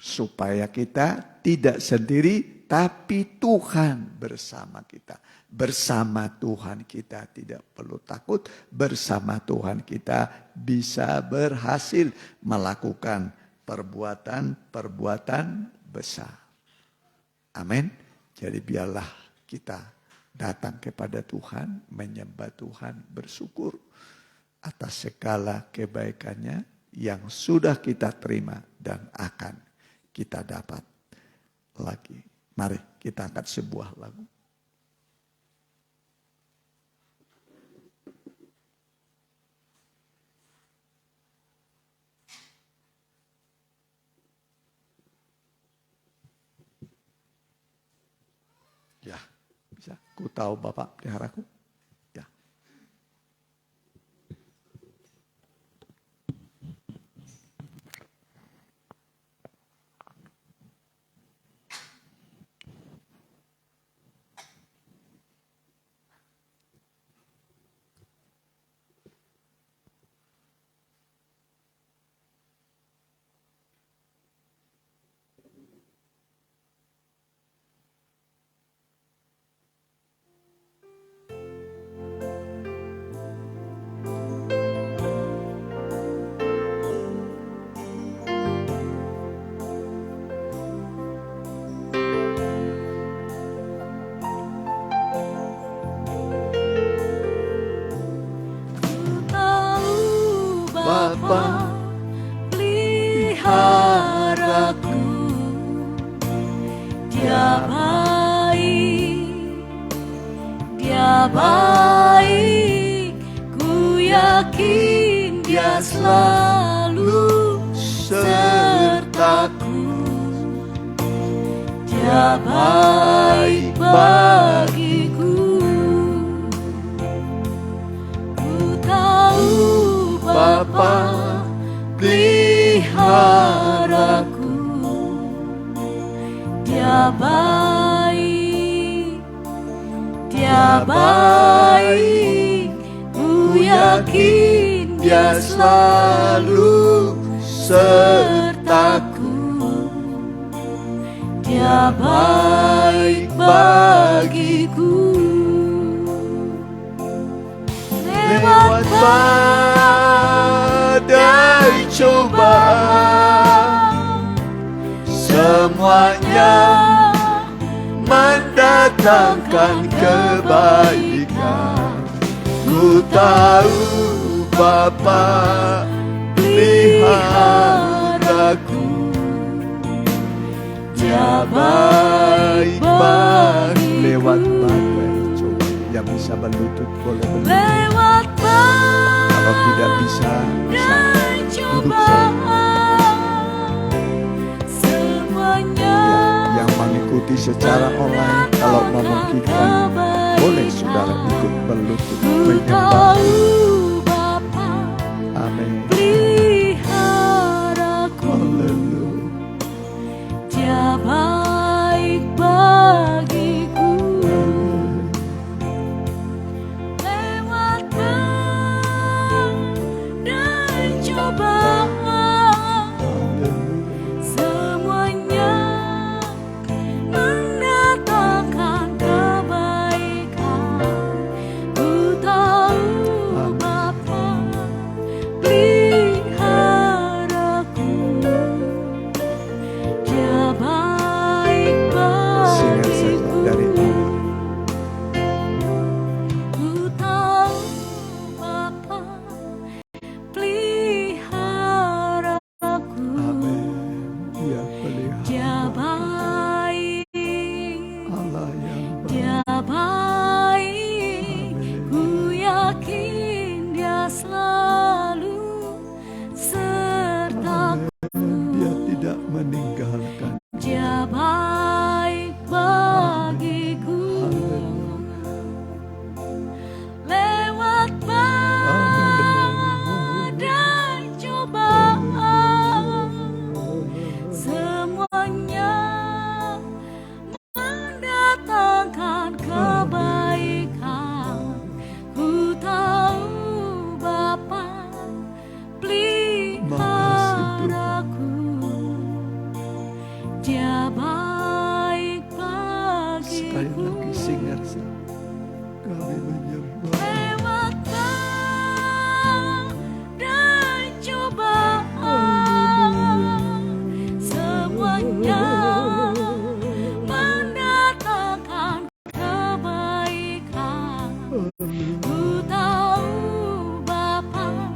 Supaya kita tidak sendiri, tapi Tuhan bersama kita. Bersama Tuhan kita tidak perlu takut. Bersama Tuhan kita bisa berhasil melakukan perbuatan-perbuatan besar. Amin. Jadi biarlah kita datang kepada Tuhan, menyembah Tuhan, bersyukur atas segala kebaikannya yang sudah kita terima dan akan kita dapat lagi. Mari kita angkat sebuah lagu. Ya, bisa. Ku tahu Bapak peliharaku. Ya. Bapa peliharaku, Dia baik, ku yakin Dia selalu sertaku. Dia baik bagiku, ku tahu Bapa peliharaku, Dia baik, ku yakin Dia selalu sertaku. Dia baik bagiku. Lewat badai cobaan, semuanya mendatangkan kebaikan. Ku tahu Bapa peliharaku, Dia baik bagiku. Lewat badai coba, yang bisa berlutut boleh berlutut. Lewat Kalau tidak bisa duduk saja. semuanya Yang mengikuti secara online, kalau memungkinkan, boleh saudara ikut berlutut menyembah. Bapa Amin. peliharaku, Haleluya. Dia baik bagiku. Lewat badai cobaan, semuanya mendatangkan kebaikan. Ku tahu Saya lagi singar. Kami menyembah. lewat dan cobaan, semuanya mendatangkan kebaikan. Ku tahu Bapa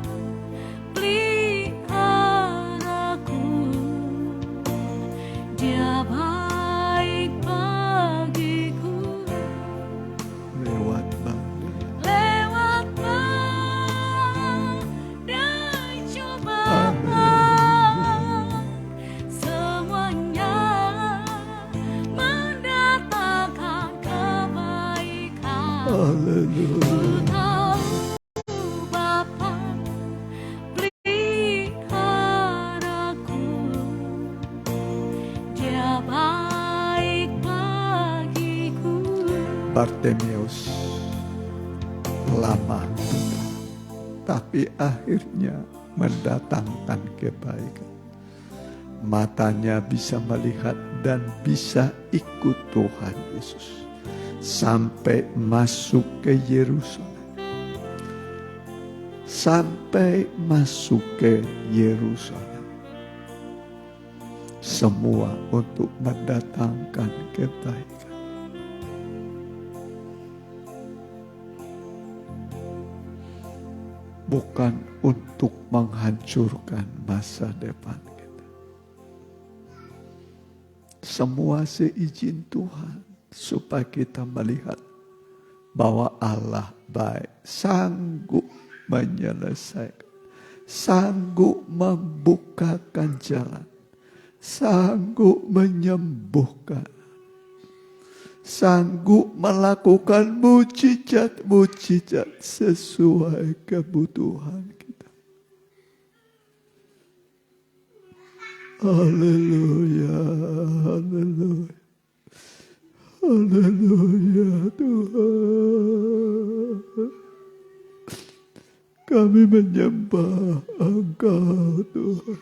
peliharaku, Dia baik bagiku. Lewat badai. Lewat badai cobaan, semuanya mendatangkan kebaikan. Haleluya. Ku tahu Bapa peliharaku, Dia baik bagiku. Bartimeus lama buta, tapi akhirnya mendatangkan kebaikan. Matanya bisa melihat dan bisa ikut Tuhan Yesus sampai masuk ke Yerusalem. Sampai masuk ke Yerusalem. Semua untuk mendatangkan kebaikan. Bukan untuk menghancurkan masa depan kita. Semua seizin Tuhan supaya kita melihat bahwa Allah baik, sanggup menyelesaikan, sanggup membukakan jalan, sanggup menyembuhkan, sanggup melakukan mujizat-mujizat sesuai kebutuhan kita. Haleluya, haleluya, haleluya Tuhan. Kami menyembah Engkau Tuhan.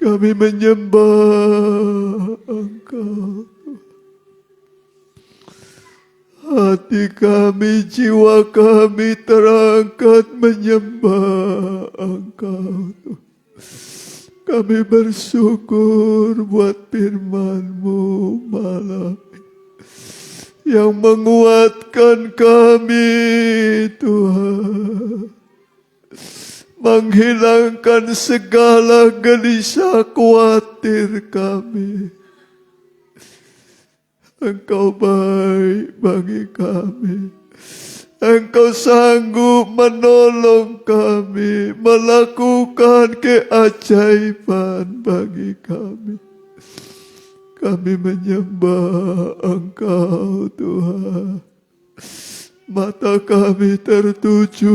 Kami menyembah Engkau. Hati kami, jiwa kami terangkat menyembah Engkau. Kami bersyukur buat firman-Mu malam yang menguatkan kami, Tuhan. Menghilangkan segala gelisah khawatir kami. Engkau baik bagi kami. Engkau sanggup menolong kami, melakukan keajaiban bagi kami. Kami menyembah Engkau Tuhan. Mata kami tertuju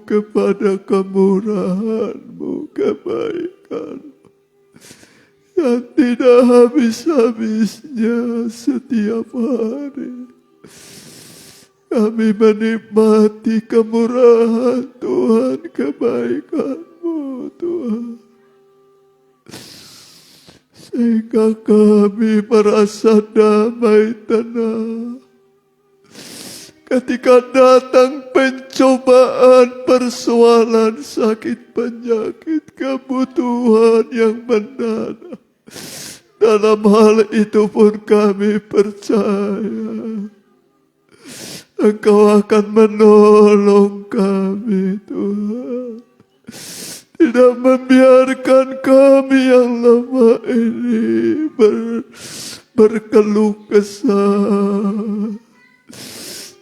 kepada kemurahan-Mu, kebaikan yang tidak habis-habisnya setiap hari. Kami menikmati kemurahan Tuhan, kebaikan-Mu Tuhan. Sehingga kami merasa damai tenang. Ketika datang pencobaan, persoalan, sakit, penyakit, kebutuhan yang mendadak. Dalam hal itu pun kami percaya Engkau akan menolong kami Tuhan. Tidak membiarkan kami yang lemah ini berkeluh kesah.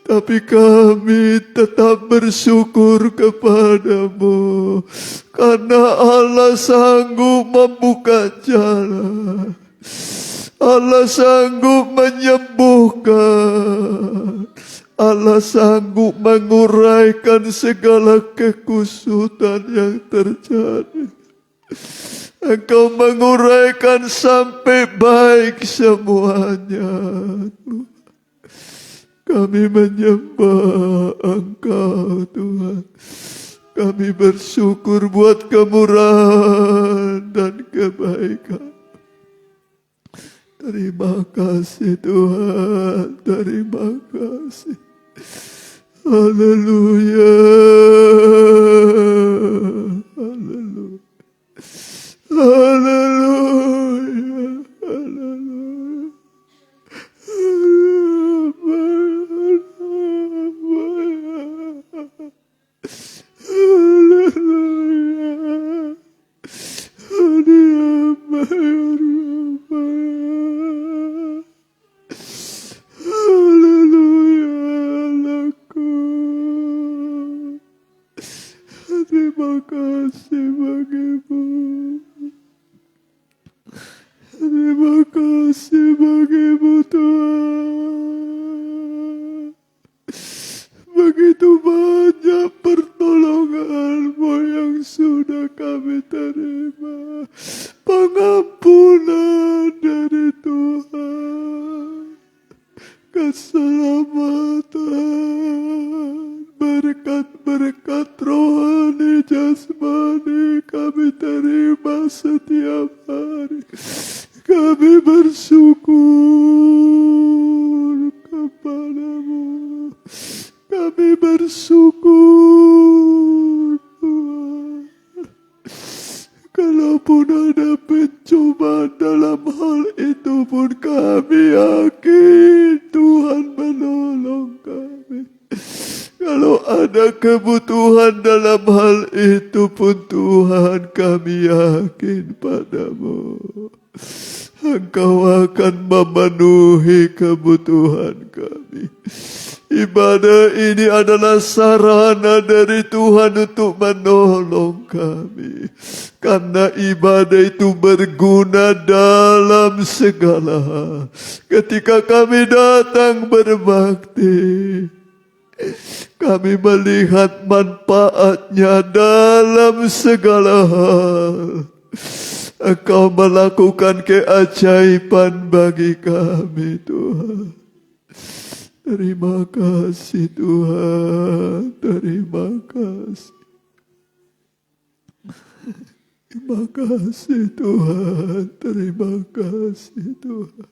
Tapi kami tetap bersyukur kepadamu. Karena Allah sanggup membuka jalan. Allah sanggup menyembuhkan. Allah sanggup menguraikan segala kekusutan yang terjadi. Engkau menguraikan sampai baik semuanya. Kami menyembah Engkau Tuhan. Kami bersyukur buat kemurahan dan kebaikan. Terima kasih Tuhan, terima kasih. Haleluya, haleluya, haleluya, haleluya. Terima kasih bagimu. Terima kasih bagimu Tuhan. Begitu banyak pertolongan-Mu yang sudah kami terima. Pengampunan dari Tuhan. Keselamatan. Berkat-berkat rohani jasmani kami terima setiap hari. Kami bersyukur kepada-Mu. Kami bersyukur Tuhan. Kalaupun ada pencobaan dalam hal itu pun kami yakin Tuhan menolong kami. Kalau ada kebutuhan dalam hal itu pun Tuhan kami yakin pada-Mu. Engkau akan memenuhi kebutuhan kami. Ibadah ini adalah sarana dari Tuhan untuk menolong kami. Karena ibadah itu berguna dalam segala hal. Ketika kami datang berbakti, kami melihat manfaatnya dalam segala hal. Engkau melakukan keajaiban bagi kami Tuhan. Terima kasih Tuhan, terima kasih. Terima kasih Tuhan, terima kasih Tuhan.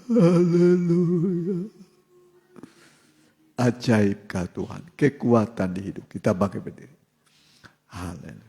Haleluya. Ajaibkah Tuhan, kekuatan di hidup kita. Bangkit berdiri. Haleluya.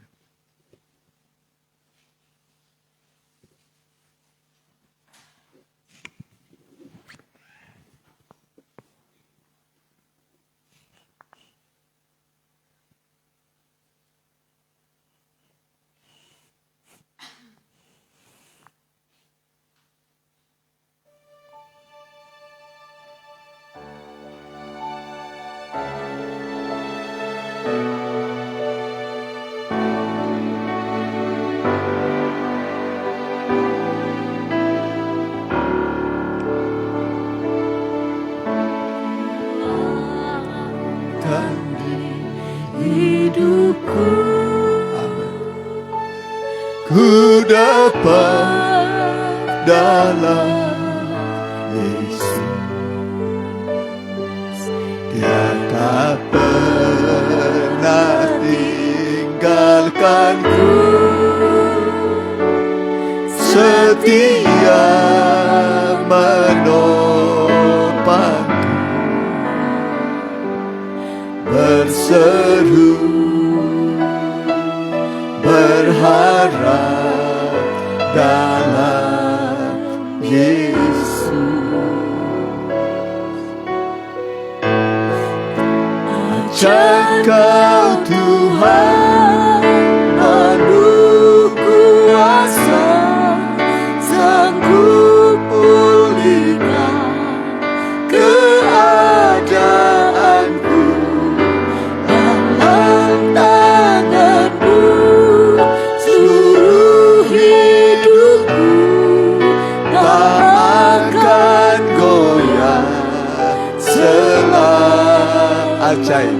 hidupku Ku dapat dalam Yesus. Dia tak pernah tinggalkanku, setia menopangku, berseru berharap dalam Yesus. Ajak Kau Tuhan penuh kuasa, sanggup pulihkan keadaanku, dalam tangan-Mu seluruh hidupku tak akan goyah. Ajaib,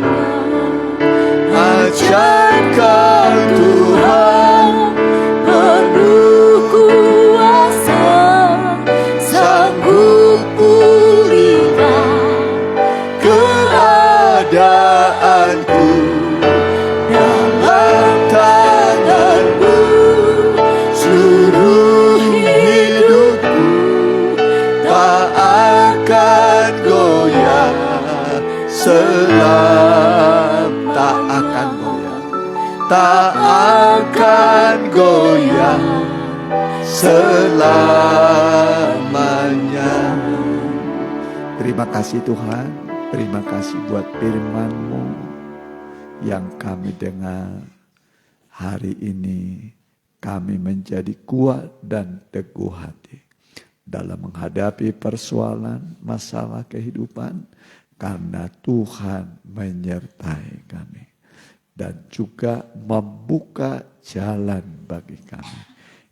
tak akan goyah selamanya. Terima kasih Tuhan, terima kasih buat firman-Mu yang kami dengar hari ini. Kami menjadi kuat dan teguh hati dalam menghadapi persoalan masalah kehidupan, karena Tuhan menyertai kami dan juga membuka jalan bagi kami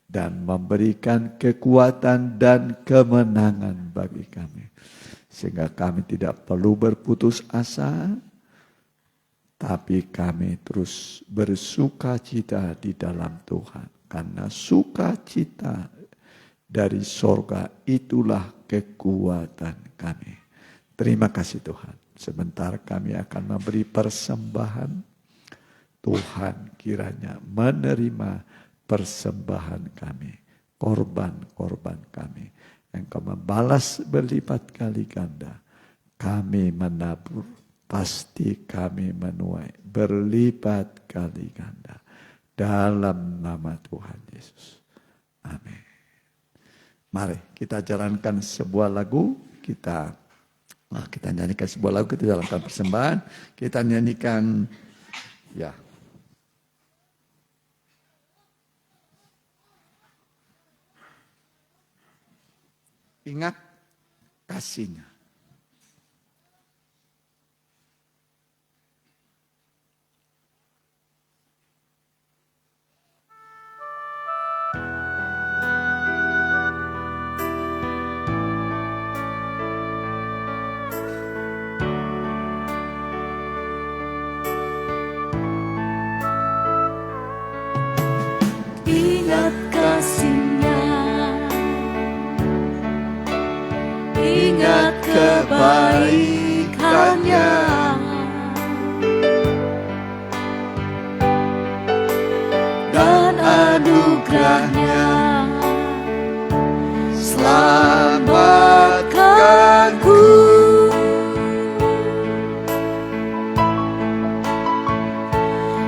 dan memberikan kekuatan dan kemenangan bagi kami, sehingga kami tidak perlu berputus asa, tapi kami terus bersukacita di dalam Tuhan. Karena sukacita dari sorga itulah kekuatan kami. Terima kasih Tuhan. Sebentar kami akan memberi persembahan. Tuhan kiranya menerima persembahan kami. Korban-korban kami. Engkau membalas berlipat kali ganda. Kami menabur, pasti kami menuai berlipat kali ganda. Dalam nama Tuhan Yesus. Amin. Mari kita jalankan sebuah lagu. Kita nyanyikan sebuah lagu. Kita jalankan persembahan. Kita nyanyikan ya. Ingat kasihnya. Ingat kasihnya, ingat kebaikannya, dan anugerahnya. Selamatkanku,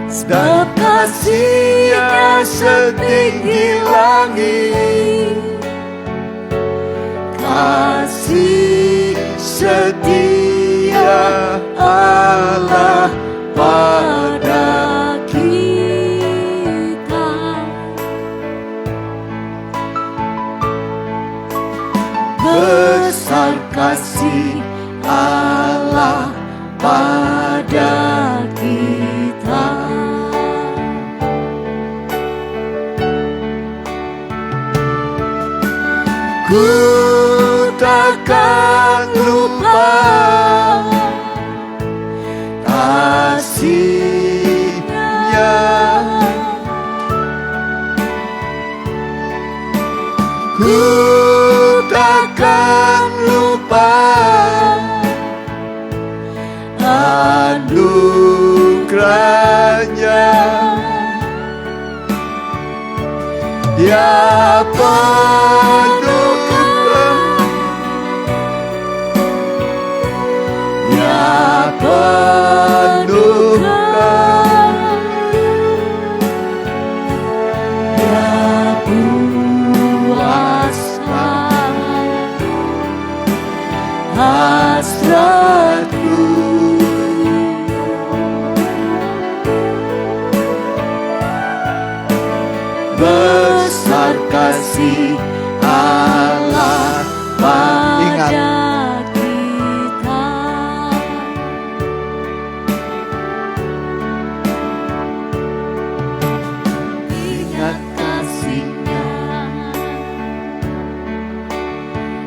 sebab kasih-Nya setinggi langit. Kasih setia Allah pada kita. Besar kasih Allah pada kita. Ku takkan lupa kasih-Nya. Ku takkan lupa anugerahnya. Dia penuhkan, Dia penuhkan, Dia puaskan hasratku. Besar kasih Allah pada kita. Ingat kasih-Nya,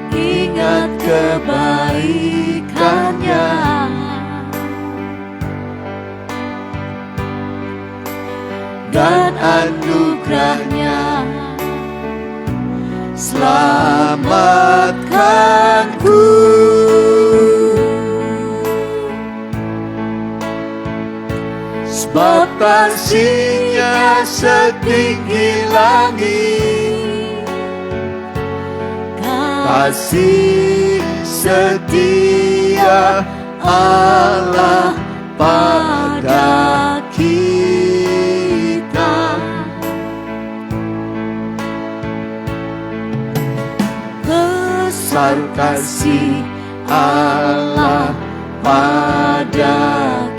ingat kebaikannya, dan anugerahnya. Selamatkanku, sebab kasih-Nya setinggi langit. Kasih setia Allah pada kita. besar kasih Allah pada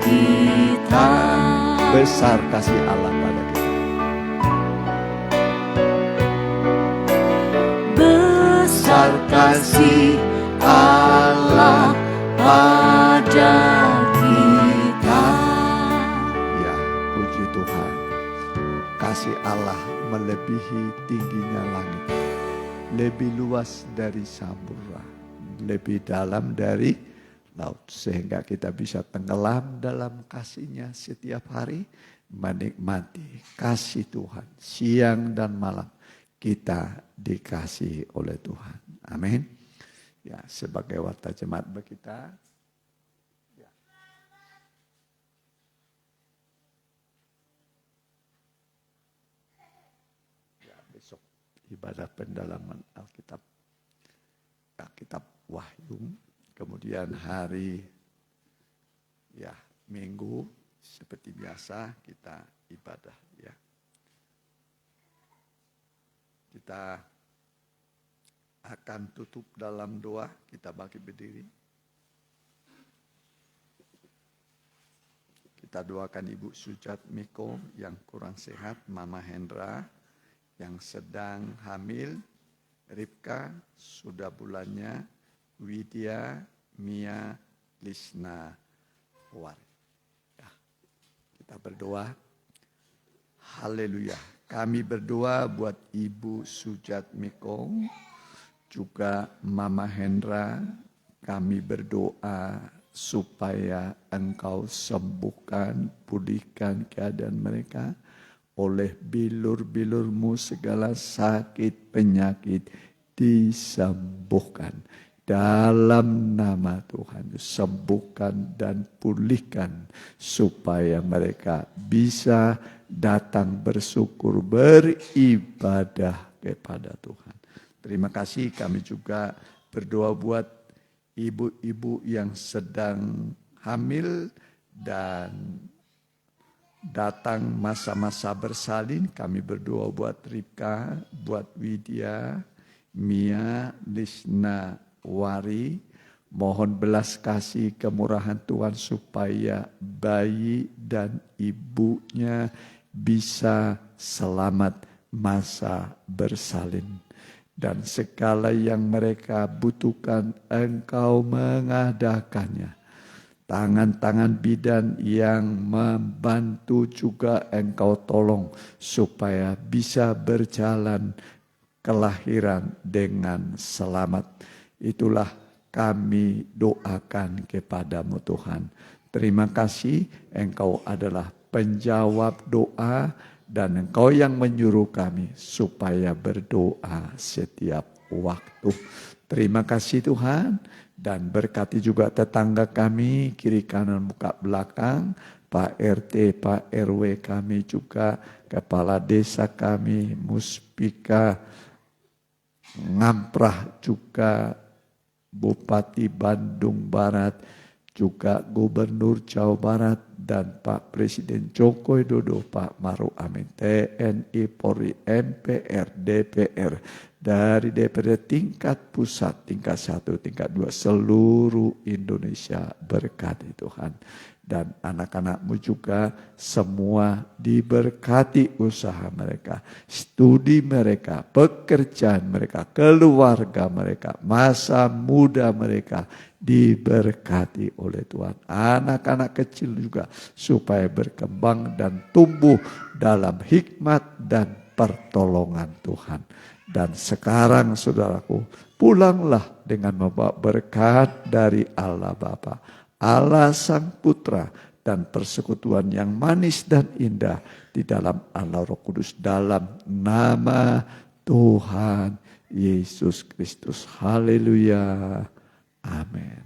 kita. Besar kasih Allah pada kita. Besar kasih Allah pada kita. Ya, puji Tuhan. Kasih Allah melebihi tingginya langit, lebih luas dari samudra, lebih dalam dari laut, sehingga kita bisa tenggelam dalam kasih-Nya setiap hari, menikmati kasih Tuhan siang dan malam. Kita dikasihi oleh Tuhan. Amin. Ya, sebagai warta jemaat bagi kita. Ya. Ya, besok ibadah pendalaman Alkitab. Kitab Wahyu. Kemudian hari Minggu seperti biasa kita ibadah ya. Kita akan tutup dalam doa, kita bangkit berdiri. Kita doakan Ibu Sujat Miko yang kurang sehat, Mama Hendra yang sedang hamil, Ripka sudah bulannya, Widya, Mia, Lisna, War. Ya, kita berdoa. Haleluya. Kami berdoa buat Ibu Sujat Miko, juga Mama Hendra. Kami berdoa supaya Engkau sembuhkan, pulihkan keadaan mereka. Oleh bilur-bilur-Mu segala sakit, penyakit disembuhkan. Dalam nama Tuhan, sembuhkan dan pulihkan supaya mereka bisa datang bersyukur, beribadah kepada Tuhan. Terima kasih. Kami juga berdoa buat ibu-ibu yang sedang hamil dan datang masa-masa bersalin. Kami berdoa buat Ripka, buat Widya, Mia, Lisna, Wari. Mohon belas kasih kemurahan Tuhan supaya bayi dan ibunya bisa selamat masa bersalin. Dan segala yang mereka butuhkan Engkau mengadakannya. Tangan-tangan bidan yang membantu juga Engkau tolong supaya bisa berjalan kelahiran dengan selamat. Itulah kami doakan kepadamu Tuhan. Terima kasih, Engkau adalah penjawab doa dan Engkau yang menyuruh kami supaya berdoa setiap waktu. Terima kasih Tuhan. Dan berkati juga tetangga kami, kiri kanan muka belakang, Pak RT, Pak RW kami juga, kepala desa kami, Muspika, Ngamprah juga, Bupati Bandung Barat, juga Gubernur Jawa Barat, dan Pak Presiden Joko Widodo, Pak Maruf Amin, TNI, Polri, MPR, DPR, dari DPR tingkat pusat, tingkat 1, tingkat 2, seluruh Indonesia berkati Tuhan. Dan anak-anakmu juga semua diberkati usaha mereka, studi mereka, pekerjaan mereka, keluarga mereka, masa muda mereka diberkati oleh Tuhan. Anak-anak kecil juga supaya berkembang dan tumbuh dalam hikmat dan pertolongan Tuhan. Dan sekarang saudaraku, pulanglah dengan membawa berkat dari Allah Bapa, Allah Sang Putra, dan persekutuan yang manis dan indah di dalam Allah Roh Kudus, dalam nama Tuhan Yesus Kristus. Haleluya. Amin.